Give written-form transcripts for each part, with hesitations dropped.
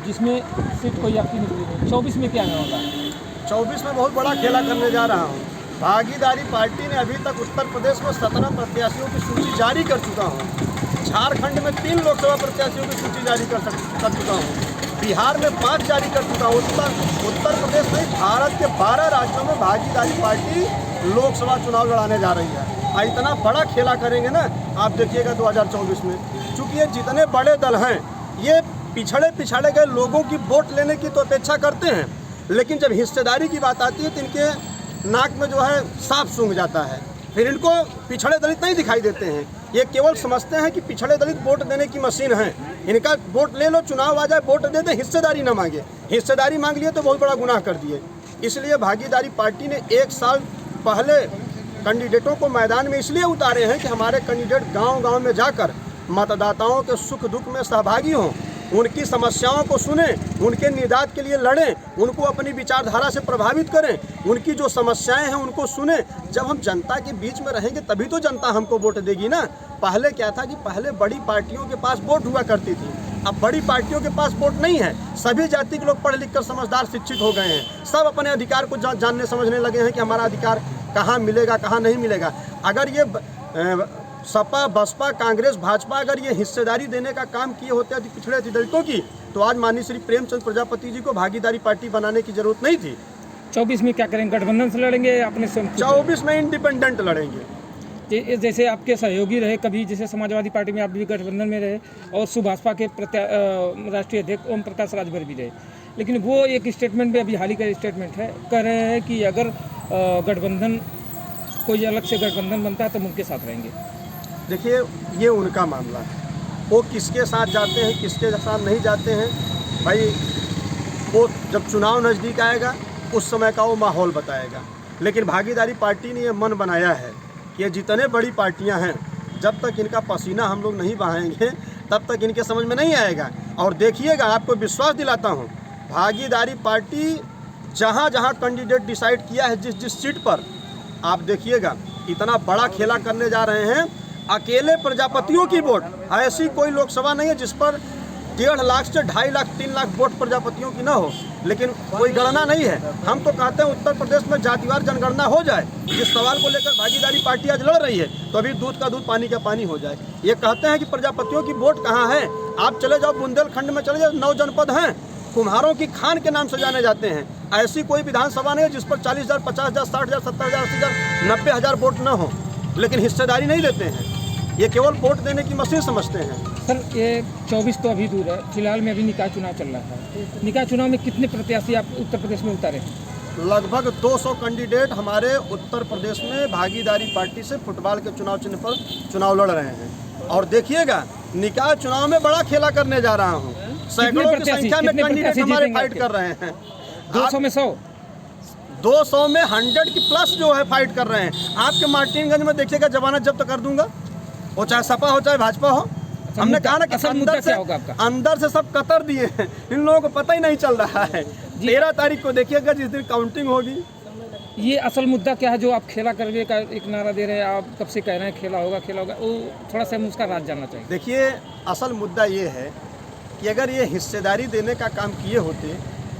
जिसमें सीट कोई आपकी निकली नहीं। 24 में क्या होगा? 24 में बहुत बड़ा खेला करने जा रहा हूँ। भागीदारी पार्टी ने अभी तक उत्तर प्रदेश में 17 प्रत्याशियों की सूची जारी कर चुका हूँ। झारखंड में 3 लोकसभा प्रत्याशियों की सूची जारी कर चुका हूँ। बिहार में 5 जारी कर चुका हूँ। उत्तर प्रदेश में भारत के 12 राज्यों में भागीदारी पार्टी लोकसभा चुनाव लड़ाने जा रही है। इतना बड़ा खेला करेंगे ना, आप देखिएगा 2024 में। चूँकि ये जितने बड़े दल हैं, ये पिछड़े गए लोगों की वोट लेने की तो अपेक्षा करते हैं, लेकिन जब हिस्सेदारी की बात आती है तो इनके नाक में जो है सांप सूंघ जाता है। फिर इनको पिछड़े दलित नहीं दिखाई देते हैं। ये केवल समझते हैं कि पिछड़े दलित वोट देने की मशीन है, इनका वोट ले लो, चुनाव आ जाए, वोट दे दे, हिस्सेदारी ना मांगे। हिस्सेदारी मांग लिए तो बहुत बड़ा गुनाह कर दिए। इसलिए भागीदारी पार्टी ने 1 साल पहले कैंडिडेटों को मैदान में इसलिए उतारे हैं कि हमारे कैंडिडेट गांव-गांव में जाकर मतदाताओं के सुख दुख में सहभागी हों, उनकी समस्याओं को सुने, उनके निदान के लिए लड़ें, उनको अपनी विचारधारा से प्रभावित करें, उनकी जो समस्याएं हैं उनको सुने। जब हम जनता के बीच में रहेंगे तभी तो जनता हमको वोट देगी ना। पहले क्या था कि पहले बड़ी पार्टियों के पास वोट हुआ करती थी, अब बड़ी पार्टियों के पास वोट नहीं है। सभी जाति के लोग पढ़ लिख कर समझदार शिक्षित हो गए हैं। सब अपने अधिकार को जानने समझने लगे हैं कि हमारा अधिकार कहाँ मिलेगा, कहाँ नहीं मिलेगा। अगर ये सपा, बसपा, कांग्रेस, भाजपा अगर ये हिस्सेदारी देने का काम किए होते पिछड़े दलितों की, तो आज माननीय श्री प्रेमचंद प्रजापति जी को भागीदारी पार्टी बनाने की जरूरत नहीं थी। 24 में क्या करेंगे? गठबंधन से लड़ेंगे अपने स्वयं? 24 में इंडिपेंडेंट लड़ेंगे। जैसे आपके सहयोगी रहे कभी, जैसे समाजवादी पार्टी में आप भी गठबंधन में रहे, और सुभाषपा के राष्ट्रीय अध्यक्ष ओम प्रकाश राजभर भी रहे, लेकिन वो एक स्टेटमेंट में, अभी हाल ही का स्टेटमेंट है, कह रहे हैं कि अगर गठबंधन कोई अलग से गठबंधन बनता है तो उनके साथ रहेंगे। देखिए, ये उनका मामला है, वो किसके साथ जाते हैं, किसके साथ नहीं जाते हैं भाई, वो जब चुनाव नज़दीक आएगा उस समय का वो माहौल बताएगा। लेकिन भागीदारी पार्टी ने ये मन बनाया है कि ये जितने बड़ी पार्टियां हैं, जब तक इनका पसीना हम लोग नहीं बहाएंगे तब तक इनके समझ में नहीं आएगा। और देखिएगा, आपको विश्वास दिलाता हूँ, भागीदारी पार्टी जहाँ जहाँ कैंडिडेट डिसाइड किया है, जिस जिस सीट पर, आप देखिएगा इतना बड़ा खेला करने जा रहे हैं। अकेले प्रजापतियों की वोट, ऐसी कोई लोकसभा नहीं है जिस पर 1.5 लाख से 2.5 लाख 3 लाख वोट प्रजापतियों की ना हो, लेकिन कोई गणना नहीं है। हम तो कहते हैं उत्तर प्रदेश में जातिवार जनगणना हो जाए। जिस सवाल को लेकर भागीदारी पार्टी आज लड़ रही है, तो अभी दूध का दूध पानी का पानी हो जाए। ये कहते हैं कि प्रजापतियों की वोट कहाँ है, आप चले जाओ बुंदेलखंड में, चले जाओ, 9 जनपद हैं, कुम्हारों की खान के नाम से जाने जाते हैं। ऐसी कोई विधानसभा नहीं है जिस पर 40,000, 50,000, 60,000, 70,000, 80,000, 90,000 वोट न हो, लेकिन हिस्सेदारी नहीं देते हैं। ये केवल वोट देने की मशीन समझते हैं। सर, ये 24 तो अभी दूर है, फिलहाल में अभी निकाय चुनाव चल रहा है। निकाय चुनाव में कितने प्रत्याशी आप उत्तर प्रदेश में उतारे? लगभग 200 कैंडिडेट हमारे उत्तर प्रदेश में भागीदारी पार्टी से फुटबॉल के चुनाव चिन्ह पर चुनाव लड़ रहे हैं। और देखिएगा, निकाय चुनाव में बड़ा खेला करने जा रहा हूँ। सैकड़ों की संख्या में कैंडिडेट हमारे फाइट कर रहे हैं। 200 में 100, 200 में 100 की प्लस जो है फाइट कर रहे हैं। आपके मार्टिनगंज में देखिएगा, जमानत जब्त कर दूंगा, वो चाहे सपा हो चाहे भाजपा हो। हमने कहा ना कि अंदर से सब कतर दिए हैं, इन लोगों को पता ही नहीं चल रहा है। 13 तारीख को देखिएगा, जिस दिन काउंटिंग होगी। ये असल मुद्दा क्या है जो आप खेला करने का एक नारा दे रहे हैं? आप कब से कह रहे हैं खेला होगा, वो थोड़ा सा हम उसका राज जानना चाहिए। देखिए, असल मुद्दा ये है कि अगर ये हिस्सेदारी देने का काम किए होते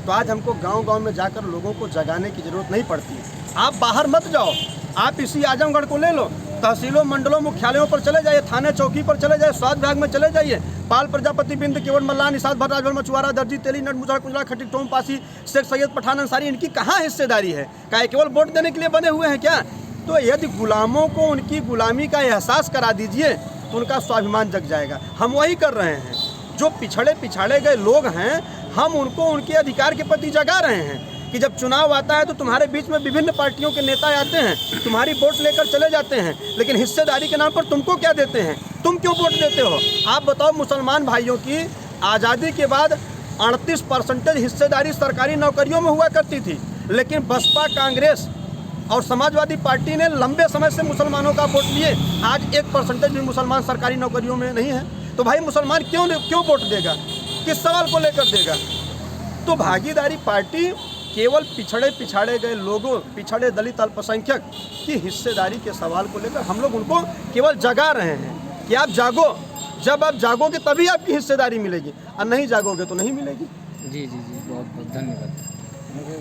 तो आज हमको गांव-गांव में जाकर लोगों को जगाने की जरूरत नहीं पड़ती। आप बाहर मत जाओ, आप इसी आजमगढ़ को ले लो, तहसीलों, मंडलों, मुख्यालयों पर चले जाइए, थाने चौकी पर चले जाइए, स्वास्थ्य विभाग में चले जाइए। पाल प्रजापति, बिंद, केवट, मल्लान, निषाद, भट्ट, राजभर, मछुआरा, दर्जी, तेली, नट, मुजरा, कुंजरा, खट्टी, टोम, पासी, शेख सैयद, पठान, अंसारी, इनकी कहाँ हिस्सेदारी है? क्या केवल वोट देने के लिए बने हुए हैं क्या? तो यदि गुलामों को उनकी गुलामी का एहसास करा दीजिए तो उनका स्वाभिमान जग जाएगा। हम वही कर रहे हैं। जो पिछड़े गए लोग हैं, हम उनको उनके अधिकार के प्रति जगा रहे हैं कि जब चुनाव आता है तो तुम्हारे बीच में विभिन्न पार्टियों के नेता आते हैं, तुम्हारी वोट लेकर चले जाते हैं, लेकिन हिस्सेदारी के नाम पर तुमको क्या देते हैं? तुम क्यों वोट देते हो? आप बताओ। मुसलमान भाइयों की आज़ादी के बाद 38% हिस्सेदारी सरकारी नौकरियों में हुआ करती थी, लेकिन बसपा, कांग्रेस और समाजवादी पार्टी ने लंबे समय से मुसलमानों का वोट लिए। आज 1% भी मुसलमान सरकारी नौकरियों में नहीं है। तो भाई मुसलमान क्यों वोट देगा? किस सवाल को लेकर देगा? तो भागीदारी पार्टी केवल पिछड़े गए लोगों, पिछड़े दलित, अल्पसंख्यक की हिस्सेदारी के सवाल को लेकर हम लोग उनको केवल जगा रहे हैं कि आप जागो। जब आप जागोगे तभी आपकी हिस्सेदारी मिलेगी, और नहीं जागोगे तो नहीं मिलेगी। जी जी जी, बहुत बहुत धन्यवाद।